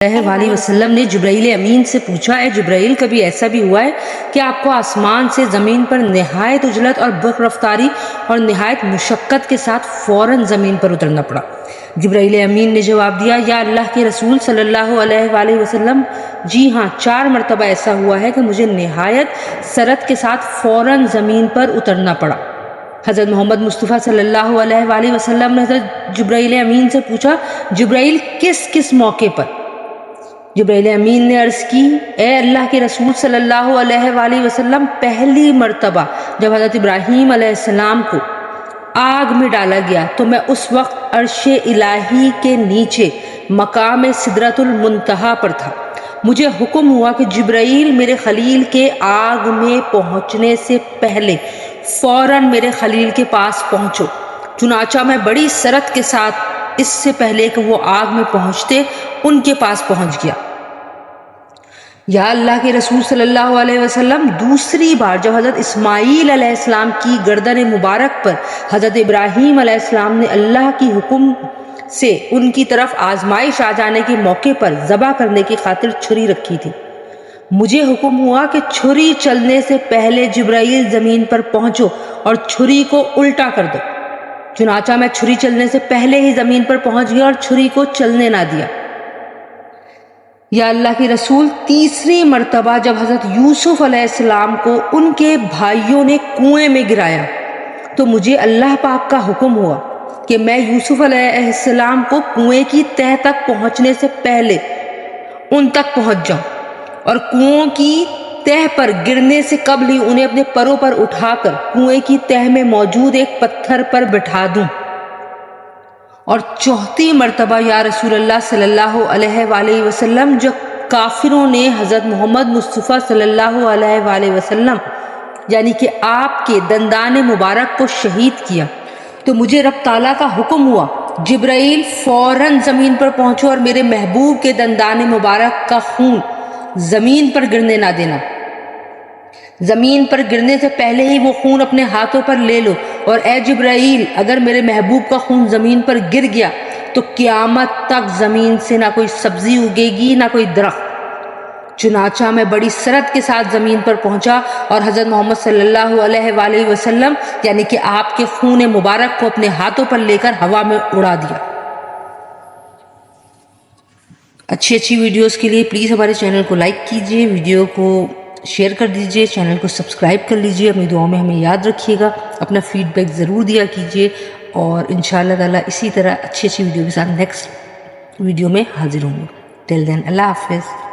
علیہ وسلم نے جبرائیل امین سے پوچھا، اے جبرائیل، کبھی ایسا بھی ہوا ہے کہ آپ کو آسمان سے زمین پر نہایت عجلت اور برق رفتاری اور نہایت مشقت کے ساتھ فوراً زمین پر اترنا پڑا؟ جبرائیل امین نے جواب دیا، یا اللہ کے رسول صلی اللہ علیہ وآلہ وسلم، جی ہاں، 4 مرتبہ ایسا ہوا ہے کہ مجھے نہایت سرعت کے ساتھ فوراً زمین پر اترنا پڑا۔ حضرت محمد مصطفیٰ صلی اللہ علیہ وآلہ وسلم نے حضرت جبرائیل امین سے پوچھا، جبرائیل، کس موقع پر؟ جبرائیل امین نے عرض کی، اے اللہ کے رسول صلی اللہ علیہ وآلہ وسلم، پہلی مرتبہ جب حضرت ابراہیم علیہ السلام کو آگ میں ڈالا گیا تو میں اس وقت عرش الہی کے نیچے مقام سدرۃ المنتہا پر تھا۔ مجھے حکم ہوا کہ جبرائیل، میرے خلیل کے آگ میں پہنچنے سے پہلے فوراً میرے خلیل کے پاس پہنچو۔ چنانچہ میں بڑی سرعت کے ساتھ اس سے پہلے کہ وہ آگ میں پہنچتے ان کے پاس پہنچ گیا۔ یا اللہ کے رسول صلی اللہ علیہ وسلم، دوسری بار جب حضرت اسماعیل علیہ السلام کی گردن مبارک پر حضرت ابراہیم علیہ السلام نے اللہ کی حکم سے ان کی طرف آزمائش آ جانے کے موقع پر ذبح کرنے کی خاطر چھری رکھی تھی، مجھے حکم ہوا کہ چھری چلنے سے پہلے جبرائیل زمین پر پہنچو اور چھری کو الٹا کر دو۔ چنانچہ میں چھری چلنے سے پہلے ہی زمین پر پہنچ گیا اور چھری کو چلنے نہ دیا۔ یا اللہ کے رسول، تیسری مرتبہ جب حضرت یوسف علیہ السلام کو ان کے بھائیوں نے کنویں میں گرایا تو مجھے اللہ پاک کا حکم ہوا کہ میں یوسف علیہ السلام کو کنویں کی تہہ تک پہنچنے سے پہلے ان تک پہنچ جاؤں اور کنویں کی تہہ پر گرنے سے قبل ہی انہیں اپنے پروں پر اٹھا کر کنویں کی تہہ میں موجود ایک پتھر پر بٹھا دوں۔ اور چوتھی مرتبہ یا رسول اللہ صلی اللہ علیہ وآلہ وسلم، جب کافروں نے حضرت محمد مصطفیٰ صلی اللہ علیہ وآلہ وسلم یعنی کہ آپ کے دندان مبارک کو شہید کیا تو مجھے رب تعالیٰ کا حکم ہوا، جبرائیل، فوراً زمین پر پہنچو اور میرے محبوب کے دندان مبارک کا خون زمین پر گرنے نہ دینا۔ زمین پر گرنے سے پہلے ہی وہ خون اپنے ہاتھوں پر لے لو، اور اے جبرائیل، اگر میرے محبوب کا خون زمین پر گر گیا تو قیامت تک زمین سے نہ کوئی سبزی اگے گی نہ کوئی درخت۔ چنانچہ میں بڑی سرعت کے ساتھ زمین پر پہنچا اور حضرت محمد صلی اللہ علیہ وآلہ وسلم یعنی کہ آپ کے خون مبارک کو اپنے ہاتھوں پر لے کر ہوا میں اڑا دیا۔ اچھی ویڈیوز کے لیے پلیز ہمارے چینل کو لائک کیجیے، ویڈیو کو شیئر کر دیجیے، چینل کو سبسکرائب کر لیجیے، اپنی دعاؤں میں ہمیں یاد رکھیے گا، اپنا فیڈ بیک ضرور دیا کیجیے، اور انشاءاللہ تعالیٰ اسی طرح اچھی ویڈیو کے ساتھ نیکسٹ ویڈیو میں حاضر ہوں گا۔ ٹل دین، اللہ حافظ۔